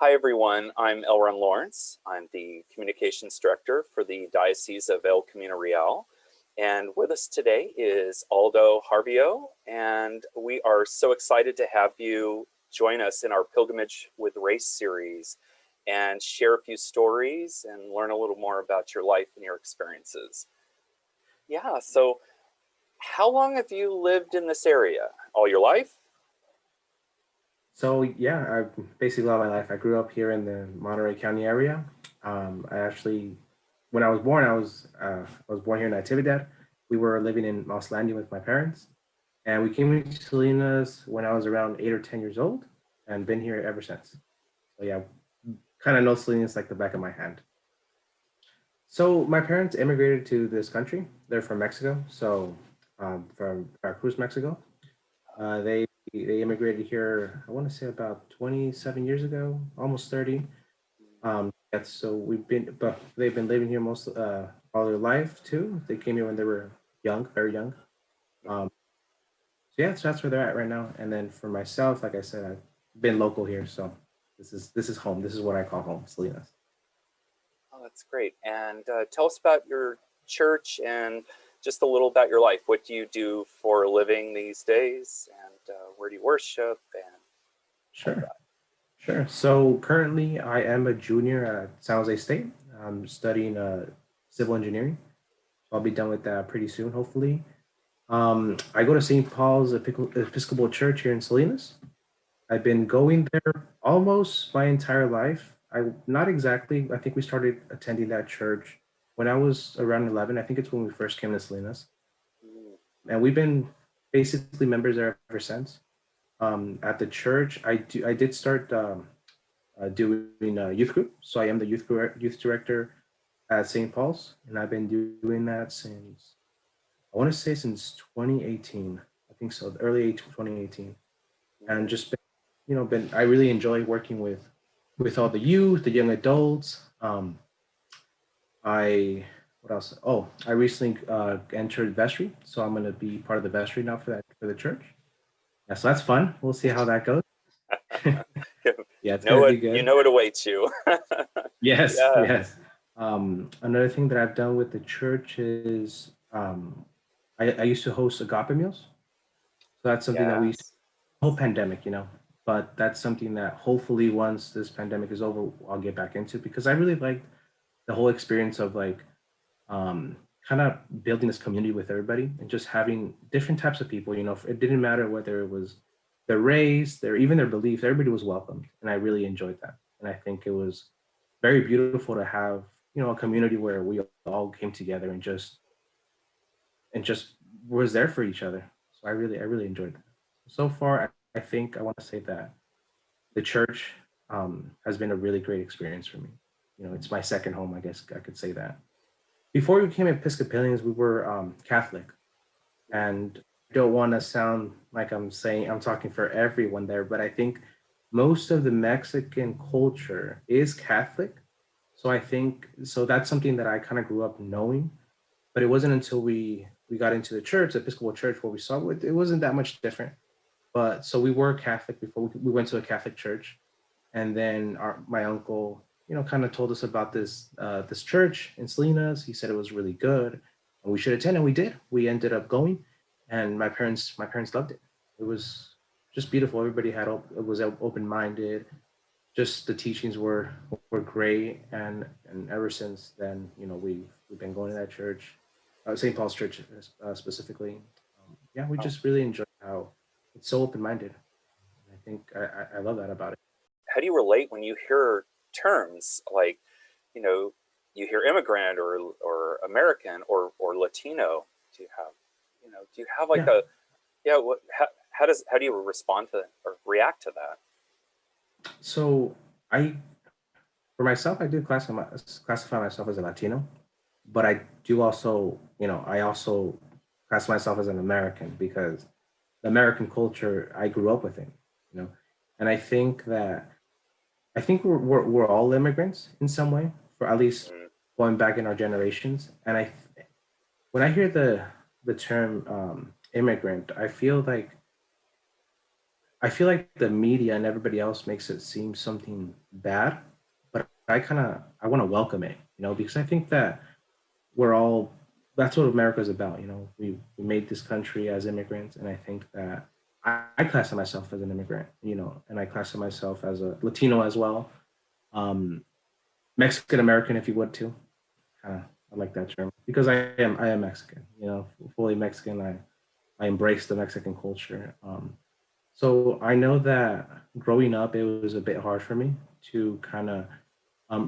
Hi, everyone. I'm Elrond Lawrence. I'm the Communications Director for the Diocese of El Camino Real. And with us today is Aldo Jarvio, and we are so excited to have you join us in our Pilgrimage with Race series and share a few stories and learn a little more about your life and your experiences. Yeah, so how long have you lived in this area? All your life? So yeah, I've basically all my life. I grew up here in the Monterey County area. I actually, when I was born here in Natividad. We were living in Los Landing with my parents, and we came to Salinas when I was around 8 or 10 years old, and been here ever since. So yeah, kind of know Salinas like the back of my hand. So my parents immigrated to this country. They're from Mexico, so from Veracruz, Mexico. They immigrated here, I want to say about 27 years ago, almost 30. That's so but they've been living here most all their life too. They came here when they were young, very young. Um, so yeah, so that's where they're at right now. And then for myself, like I said, I've been local here, so this is home. This is what I call home, Salinas. Oh, that's great. And tell us about your church and just a little about your life. What do you do for a living these days? And where do you worship and all of Sure, that? sure. So currently, I am a junior at San Jose State. I'm studying civil engineering. So I'll be done with that pretty soon, hopefully. I go to St. Paul's Episcopal Church here in Salinas. I've been going there almost my entire life. I not exactly. I think we started attending that church when I was around 11. I think it's when we first came to Salinas, Mm, and we've been basically members there ever since. At the church, I did start doing youth group, so I am the youth director at St. Paul's, and I've been doing that since I want to say since 2018. I think so, the early 2018, and mm. just been, been I really enjoy working with all the youth, the young adults. I what else? Oh, I recently entered vestry, so I'm going to be part of the vestry now for the church. Yeah, so that's fun. We'll see how that goes. Yeah, it's gonna be You good. know it awaits you. Yes, Yeah. yes. Another thing that I've done with the church is I used to host agape meals. So that's something that we Yes. whole pandemic, but that's something that hopefully once this pandemic is over, I'll get back into because I really liked the whole experience of like um, kind of building this community with everybody and just having different types of people. It didn't matter whether it was their race, their even their beliefs. Everybody was welcomed, and I really enjoyed that. And I think it was very beautiful to have a community where we all came together and just was there for each other. So I really enjoyed that. So far, I think I want to say that the church has been a really great experience for me. It's my second home, I guess I could say that. Before we became Episcopalians, we were Catholic, and I don't want to sound like I'm talking for everyone there, but I think most of the Mexican culture is Catholic. So I think so that's something that I kind of grew up knowing, but it wasn't until we got into the church, the Episcopal Church, where we saw it wasn't that much different. But so we were Catholic before we went to a Catholic church, and then my uncle, kind of told us about this church in Salinas. He said it was really good, and we should attend, and we did. We ended up going, and my parents loved it. It was just beautiful. Everybody it was open minded. Just the teachings were great, and ever since then, we've been going to that church, St. Paul's Church specifically. Yeah, we Oh, just really enjoy how it's so open minded. I think I love that about it. how do you relate when you hear terms like, you know, you hear immigrant or American or Latino? Do you have, do you have like Yeah. a, yeah, how do you respond to or react to that? So I, for myself, I do classify myself as a Latino, but I do also, I also classify myself as an American because the American culture, I grew up with it, you know, and I think we're all immigrants in some way, for at least Mm, going back in our generations. And when I hear the term immigrant, I feel like I feel like the media and everybody else makes it seem something bad, but I want to welcome it, because I think that we're all that's what America is about. We made this country as immigrants, and I think that I classify myself as an immigrant, and I classify myself as a Latino as well, um, Mexican American, if you would too. Kind of, I like that term because I am Mexican, fully Mexican. I embrace the Mexican culture. So I know that growing up, it was a bit hard for me to kind of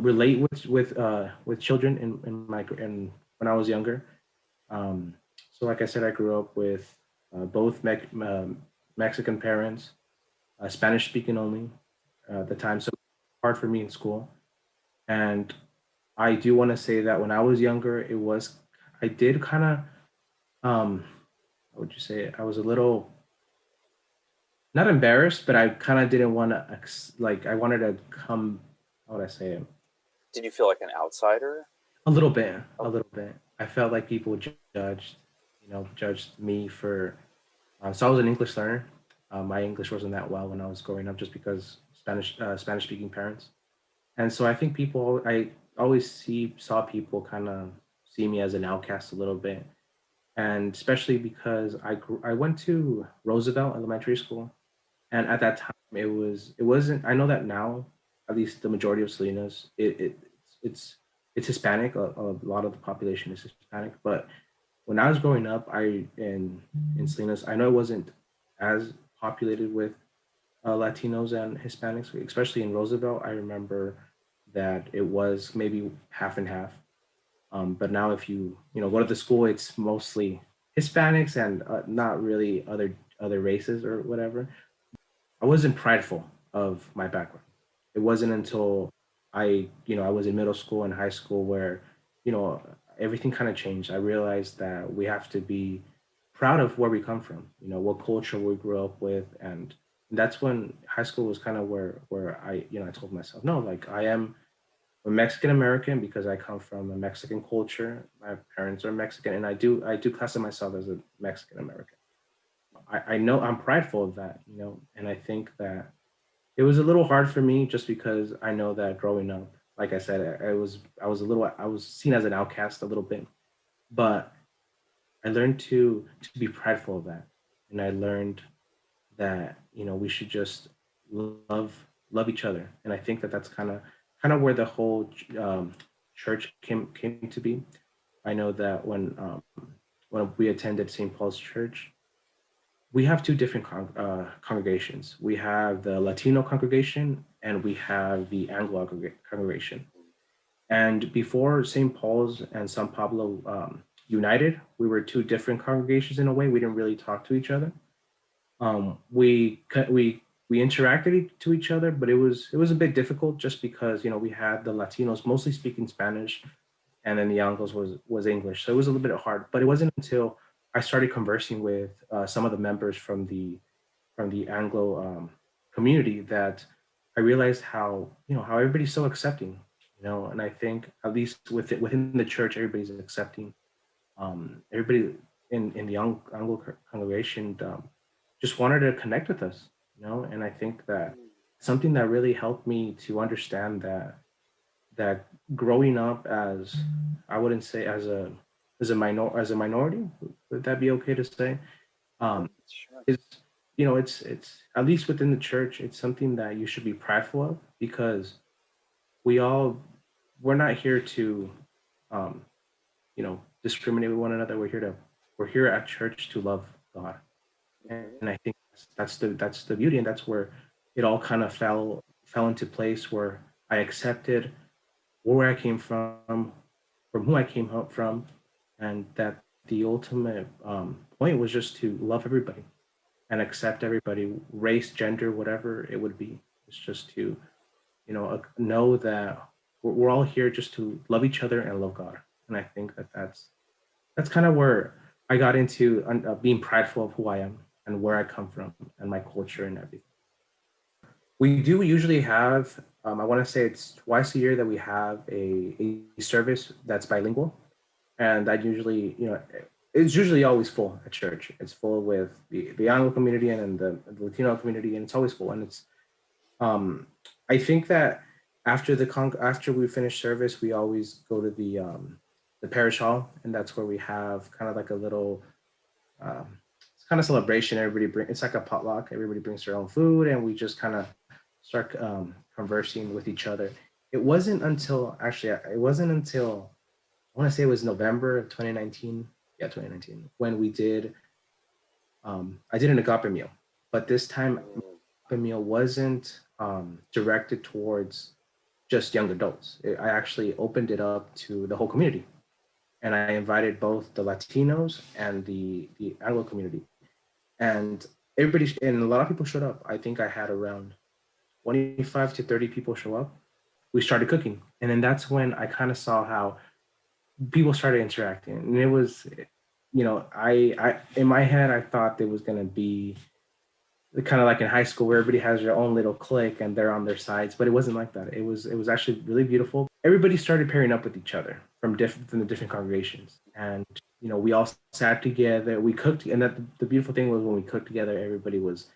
relate with children in when I was younger. So like I said, I grew up with both Mexican parents, Spanish speaking only at the time, so hard for me in school. And I do want to say that when I was younger, I did kind of how would you say it? I was a little not embarrassed, but I kind of didn't want to like I wanted to come. How would I say it? Did you feel like an outsider? A little bit, a Oh, little bit. I felt like people would judged me for. So I was an English learner. My English wasn't that well when I was growing up, just because Spanish speaking parents, and so I think I always saw people kind of see me as an outcast a little bit, and especially because I went to Roosevelt Elementary School, and at that time it wasn't. I know that now, at least the majority of Salinas, it's it's Hispanic. A lot of the population is Hispanic, but when I was growing up, in Salinas, I know it wasn't as populated with Latinos and Hispanics, especially in Roosevelt. I remember that it was maybe half and half. But now, if you go to the school, it's mostly Hispanics and not really other races or whatever. I wasn't prideful of my background. It wasn't until I was in middle school and high school where, you know, everything kind of changed. I realized that we have to be proud of where we come from, what culture we grew up with. And that's when high school was kind of where I told myself, no, like I am a Mexican American because I come from a Mexican culture. My parents are Mexican, and I do classify myself as a Mexican American. I know I'm prideful of that, and I think that it was a little hard for me just because I know that growing up, like I said, I was seen as an outcast a little bit, but I learned to be prideful of that, and I learned that we should just love each other, and I think that that's kind of where the whole church came to be. I know that when we attended St. Paul's Church, we have two different congregations. We have the Latino congregation and we have the Anglo congregation. And before St. Paul's and San Pablo united, we were two different congregations in a way. We didn't really talk to each other. We interacted to each other, but it was a bit difficult just because we had the Latinos mostly speaking Spanish, and then the Anglos was English, so it was a little bit hard. But it wasn't until I started conversing with some of the members from the Anglo community that I realized how everybody's so accepting, and I think at least within the church, everybody's accepting. Everybody in the Anglo congregation just wanted to connect with us, and I think that something that really helped me to understand that growing up as I wouldn't say as a minority, would that be okay to say? Um, sure. is it's at least within the church, it's something that you should be prideful of because we all we're not here to um, discriminate with one another. We're here at church to love God, Mhm. and I think that's the beauty, and that's where it all kind of fell into place where I accepted where I came from who I came from, and that the ultimate point was just to love everybody and accept everybody, race, gender, whatever it would be. It's just to know that we're all here just to love each other and love God, and I think that that's kind of where I got into being prideful of who I am and where I come from and my culture and everything. We do usually have, I want to say it's twice a year that we have a service that's bilingual. And that usually, it's usually always full at church. It's full with the Anglo community and the Latino community, and it's always full. And it's I think that after we finish service, we always go to the parish hall, and that's where we have kind of like a little it's kind of celebration. It's like a potluck. Everybody brings their own food, and we just kind of start conversing with each other. It wasn't until I want to say it was November of 2019. Yeah, 2019 when we did. I did an agape meal, but this time agape meal wasn't directed towards just young adults. I actually opened it up to the whole community, and I invited both the Latinos and the Anglo community, and and a lot of people showed up. I think I had around 25 to 30 people show up. We started cooking, and then that's when I kind of saw how people started interacting, and it was, I in my head I thought there was gonna be kind of like in high school where everybody has their own little clique and they're on their sides, but it wasn't like that. It was actually really beautiful. Everybody started pairing up with each other from the different congregations, and we all sat together, we cooked, and that the beautiful thing was when we cooked together, everybody was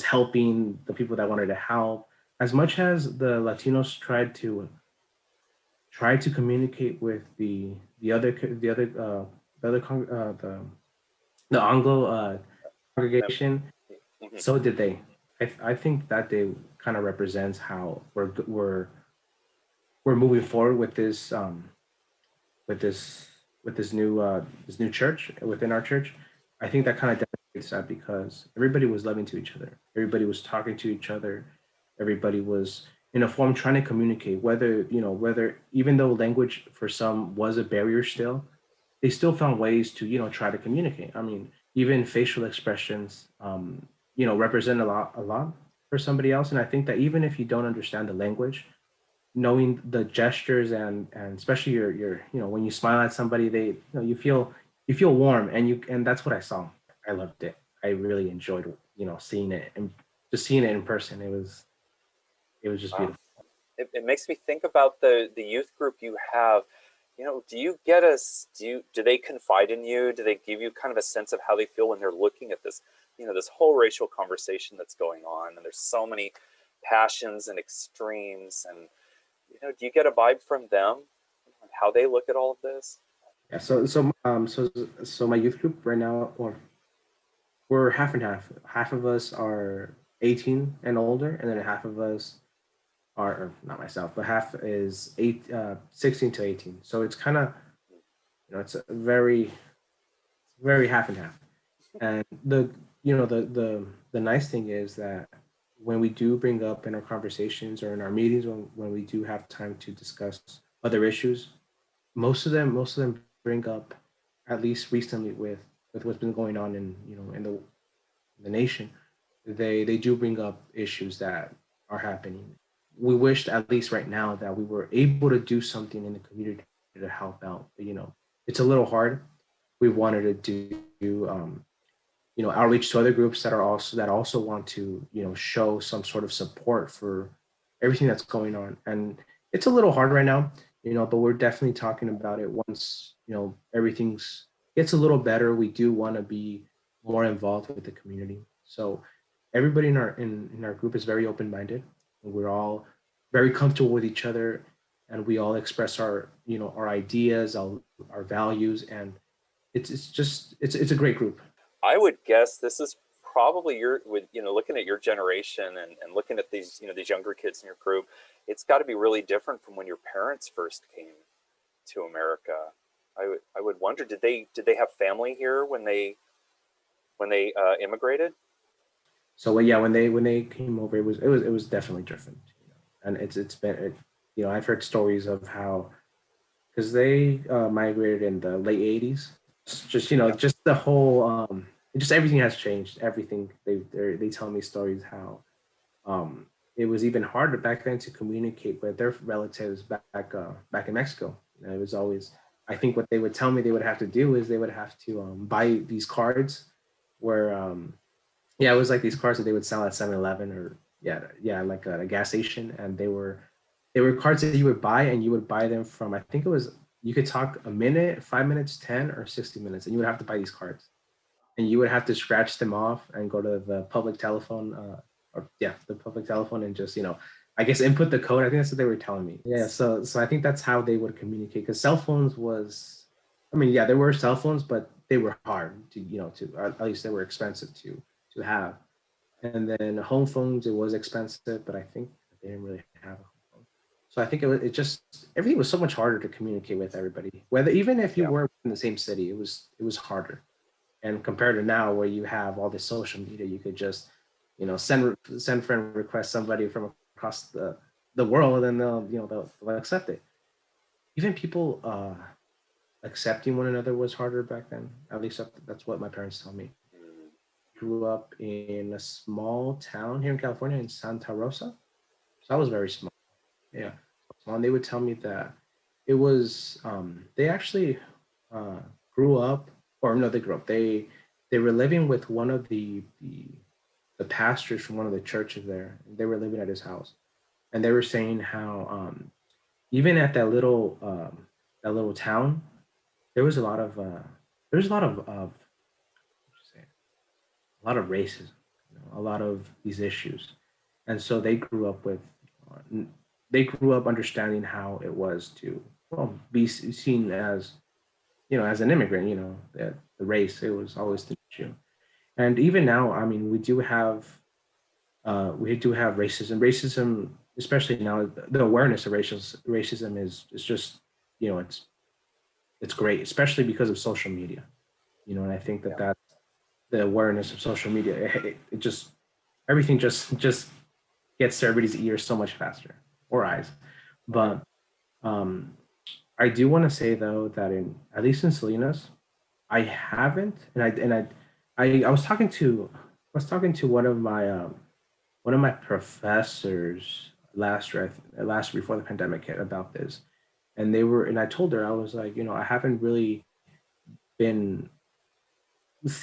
helping the people that wanted to help. As much as the Latinos tried to communicate with the Anglo congregation, so did they. I think that day kind of represents how we're moving forward with this new church within our church. I think that kind of demonstrates that because everybody was loving to each other, everybody was talking to each other, everybody was in a form trying to communicate. Whether even though language for some was a barrier, still they still found ways to try to communicate. I mean, even facial expressions represent a lot for somebody else. And I think that even if you don't understand the language, knowing the gestures and especially your when you smile at somebody, you feel warm, and that's what I saw. I loved it. I really enjoyed seeing it, and just seeing it in person. It was just beautiful. It makes me think about the youth group you have. Do you get do they confide in you? Do they give you kind of a sense of how they feel when they're looking at this, this whole racial conversation that's going on, and there's so many passions and extremes, and do you get a vibe from them on how they look at all of this? Yeah. So my youth group right now, or we're half and half. Half of us are 18 and older, and then half of us are, or not myself, but half is 16 to 18. So it's kind of, it's a very half and half. And the nice thing is that when we do bring up in our conversations or in our meetings, when we do have time to discuss other issues, most of them bring up, at least recently with what's been going on in the nation, they do bring up issues that are happening. We wished, at least right now, that we were able to do something in the community to help out. But it's a little hard. We wanted to do outreach to other groups that also want to show some sort of support for everything that's going on. And it's a little hard right now, but we're definitely talking about it. Once everything's gets a little better, we do want to be more involved with the community. So everybody in our group is very open-minded, and we're all very comfortable with each other, and we all express our ideas, our values, and it's a great group. I would guess this is probably looking at your generation and looking at these these younger kids in your group, it's got to be really different from when your parents first came to America. I would wonder, did they have family here when they immigrated? So yeah, when they came over, it was definitely different, and it's been I've heard stories of how, because they migrated in the late 80s. Just just the whole just everything has changed. Everything they tell me stories how it was even harder back then to communicate with their relatives back in Mexico. It was always, I think what they would tell me they would have to do is they would have to buy these cards where it was like these cards that they would sell at 7-Eleven or like a gas station, and they were cards that you would buy, and you would buy them from, I think it was you could talk a minute, 5 minutes, 10 or 60 minutes, and you would have to buy these cards, and you would have to scratch them off and go to the public telephone, the public telephone, and just, I guess input the code. I think that's what they were telling me. Yeah, so I think that's how they would communicate, because cell phones was, I mean, yeah, there were cell phones, but they were hard to, or at least they were expensive to have. And then home phones, it was expensive, but I think they didn't really have a home phone. So I think it just, everything was so much harder to communicate with everybody. Whether, even if you were in the same city, it was harder. And compared to now, where you have all this social media, you could just, send friend request somebody from across the world, and they'll accept it. Even people accepting one another was harder back then. At least that's what my parents tell me. Grew up in a small town here in California, in Santa Rosa. So I was very small. Yeah. And they would tell me that it was, they actually grew up, or no, they grew up. They were living with one of the pastors from one of the churches there. They were living at his house, and they were saying how even at that little town, there was a lot of a lot of racism, a lot of these issues, and so they grew up understanding how it was to, well, be seen as, as an immigrant. That the race, it was always the issue. And even now, I mean, we do have racism, especially now. The awareness of racism is just, it's great, especially because of social media. And I think that the awareness of social media, it just, everything just gets to everybody's ears so much faster, or eyes. But I do want to say, though, that at least in Salinas, I haven't, I was talking to one of my professors last before the pandemic hit about this, and I told her, I was like, I haven't really been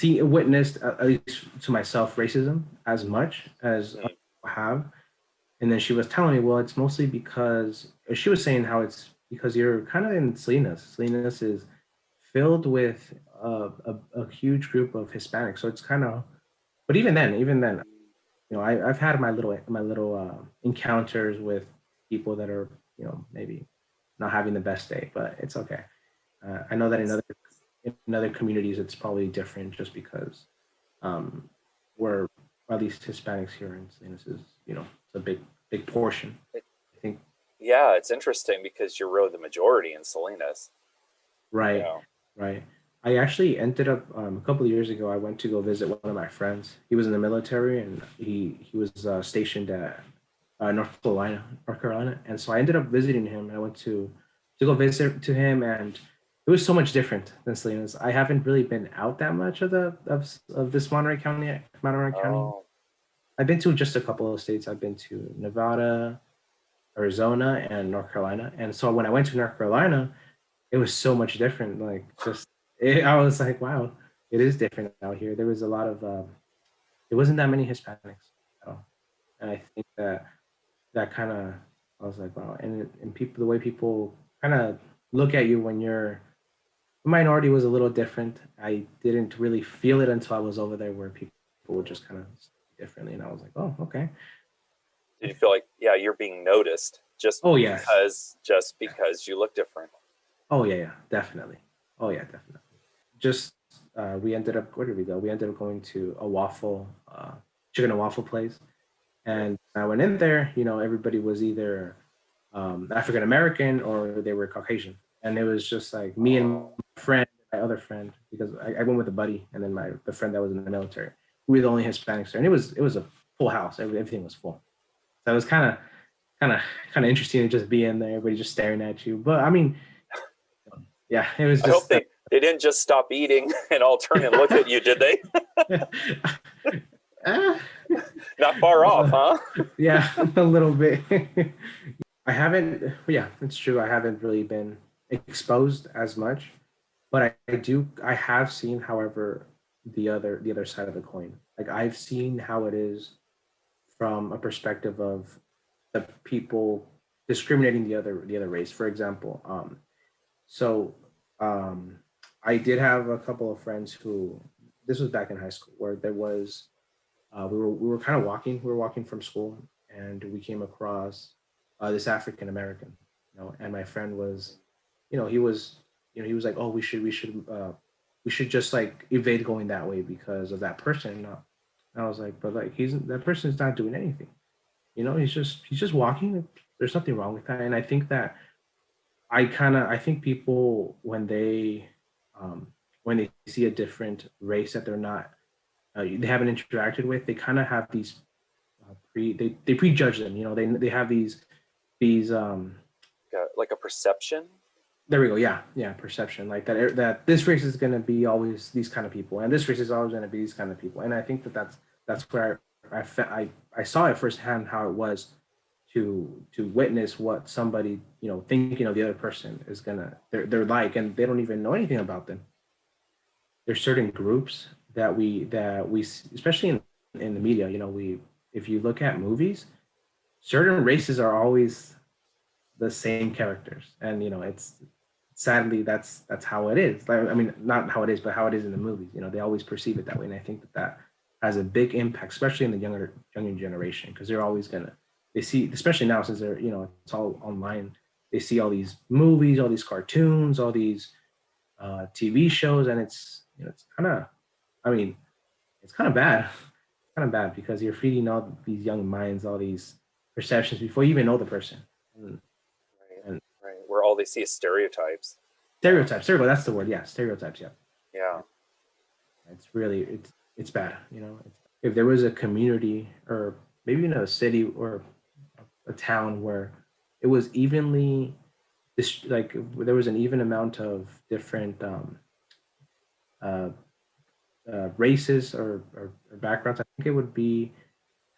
witnessed, at least to myself, racism as much as I have. And then she was telling me, well, it's mostly because, she was saying how it's because you're kind of in Salinas. Salinas is filled with a huge group of Hispanics. So it's kind of, but even then, I've had my little encounters with people that are, maybe not having the best day, but it's okay. I know that in other communities, it's probably different, just because we're, at least Hispanics here in Salinas is, it's a big portion. I think. Yeah, it's interesting because you're really the majority in Salinas. Right, right. I actually ended up, a couple of years ago. I went to go visit one of my friends. He was in the military, and he was stationed at North Carolina, and so I ended up visiting him. I went to go visit to him, and it was so much different than Salinas. I haven't really been out that much of this Monterey County. Oh, I've been to just a couple of states. I've been to Nevada, Arizona, and North Carolina. And so when I went to North Carolina, it was so much different. Like, I was like, wow, it is different out here. There was a lot of, there wasn't that many Hispanics at all. And I think that kind of, I was like, wow. And people, the way people kind of look at you when you're a minority was a little different. I didn't really feel it until I was over there, where people would just kind of differently. And I was like, oh, okay. did you feel like, yeah, you're being noticed Oh, yes. because you look different? Oh, yeah, definitely. Oh, yeah, definitely. Just we ended up, where did we go? We ended up going to a chicken and waffle place. And I went in there, everybody was either African American or they were Caucasian. And it was just like me and my other friend, because I went with a buddy, and then the friend that was in the military. We were the only Hispanics there. And it was a full house. Everything was full. So it was kind of interesting to just be in there, everybody just staring at you. But I mean, yeah, it was I hope just. they didn't just stop eating and all turn and look at you, did they? Not far off, huh? Yeah, a little bit. I haven't. Yeah, it's true. I haven't really been exposed as much, but I have seen, however, the other side of the coin. Like, I've seen how it is from a perspective of the people discriminating the other race. For example, So I did have a couple of friends who, this was back in high school, where there was we were kind of walking. We were walking from school, and we came across this African American. And my friend was, he was, he was like, oh, we should just like evade going that way because of that person. And I was like, but like that person's not doing anything. He's just walking. There's nothing wrong with that. And I think that I think people when they see a different race that they're not they haven't interacted with, they kind of have these they prejudge them. They have these Like a perception. there we go. Yeah, yeah, perception like that this race is going to be always these kind of people, and this race is always going to be these kind of people. And I think that's where I saw it firsthand how it was to witness what somebody thinking of the other person is gonna they're like, and they don't even know anything about them. There's certain groups that we especially in the media, we if you look at movies, certain races are always the same characters, and it's sadly that's how it is. Like, I mean, not how it is, but how it is in the movies. They always perceive it that way, and I think that has a big impact, especially in the younger generation, because they're always gonna they see, especially now since they're it's all online. They see all these movies, all these cartoons, all these TV shows, and it's kind of, I mean, it's kind of bad, kind of bad because you're feeding all these young minds all these perceptions before you even know the person. And, Right, and right. Where all they see is stereotypes. Yeah, stereotypes, that's the word. Yeah, stereotypes. Yeah, yeah. it's really it's bad. If there was a community or maybe in a city or a town where it was evenly this like there was an even amount of different uh, races or backgrounds, I think it would be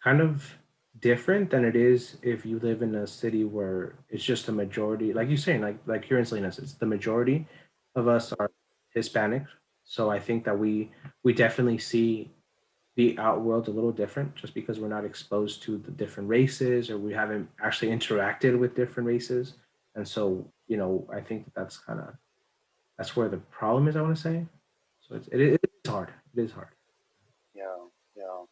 kind of different than it is if you live in a city where it's just a majority, like you're saying, like here in Salinas, it's the majority of us are Hispanic. So I think that we definitely see the outworld a little different just because we're not exposed to the different races or we haven't actually interacted with different races. And so, I think that's where the problem is, I want to say. So it is hard. It is hard. Yeah, yeah.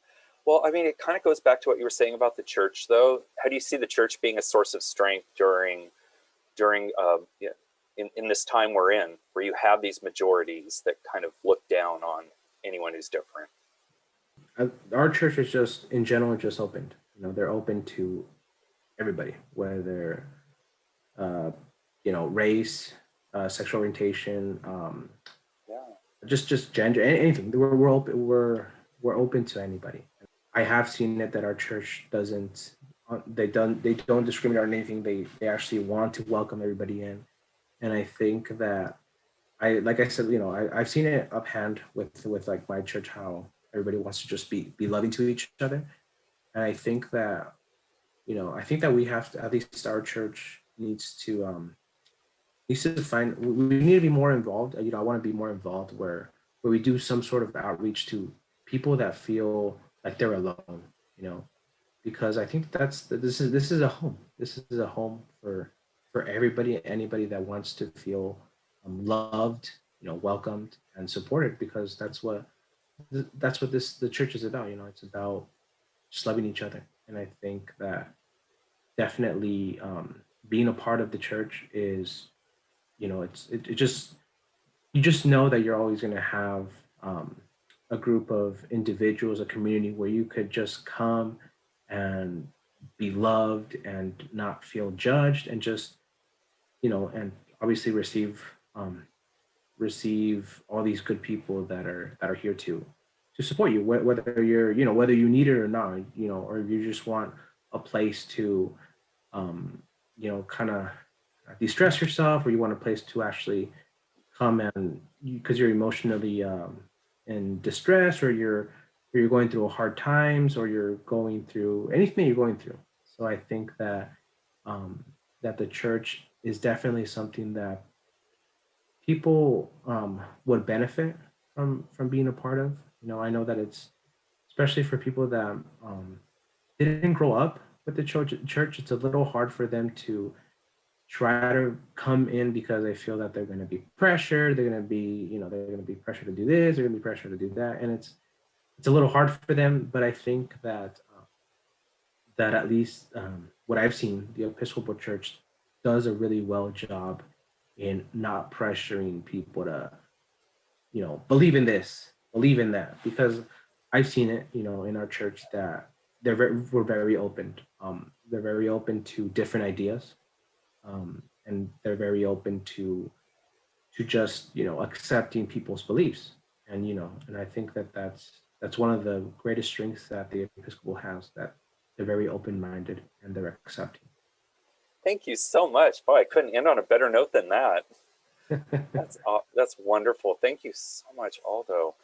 Well, I mean, it kind of goes back to what you were saying about the church, though. How do you see the church being a source of strength during yeah, in this time we're in, where you have these majorities that kind of look down on anyone who's different? Our church is just in general just opened. They're open to everybody, whether uh, race, sexual orientation, Yeah, just gender, anything. We're open to anybody. I have seen it that our church doesn't they don't discriminate on anything. They actually want to welcome everybody in, and I think that like I said, I've seen it uphand with like my church how everybody wants to just be loving to each other, and I think that we have to, at least our church needs to find we need to be more involved. I want to be more involved where we do some sort of outreach to people that feel like they're alone, you know, because I think this is a home. This is a home for everybody, anybody that wants to feel loved, welcomed and supported, because that's what the church is about. It's about just loving each other, and I think that definitely being a part of the church is, it just you just know that you're always going to have um, a group of individuals, a community where you could just come and be loved and not feel judged, and just and obviously receive all these good people that are here to support you, whether whether you need it or not, or you just want a place to kind of de-stress yourself, or you want a place to actually come and because you're emotionally in distress, or you're going through hard times, or you're going through anything you're going through. So I think um, that the church is definitely something that people would benefit from being a part of. I know that it's especially for people that didn't grow up with the church. It's a little hard for them try to come in because they feel that they're going to be pressured. They're going to be, they're going to be pressured to do this. They're going to be pressured to do that, and it's a little hard for them. But I think that that at least what I've seen, the Episcopal Church does a really well job in not pressuring people to, believe in this, believe in that, because I've seen it, in our church that we're very open. They're very open to different ideas, and they're very open to just accepting people's beliefs, and I think that that's one of the greatest strengths that the Episcopal has, that they're very open-minded and they're accepting. Thank you so much. Oh, I couldn't end on a better note than that. That's wonderful. Thank you so much, Aldo.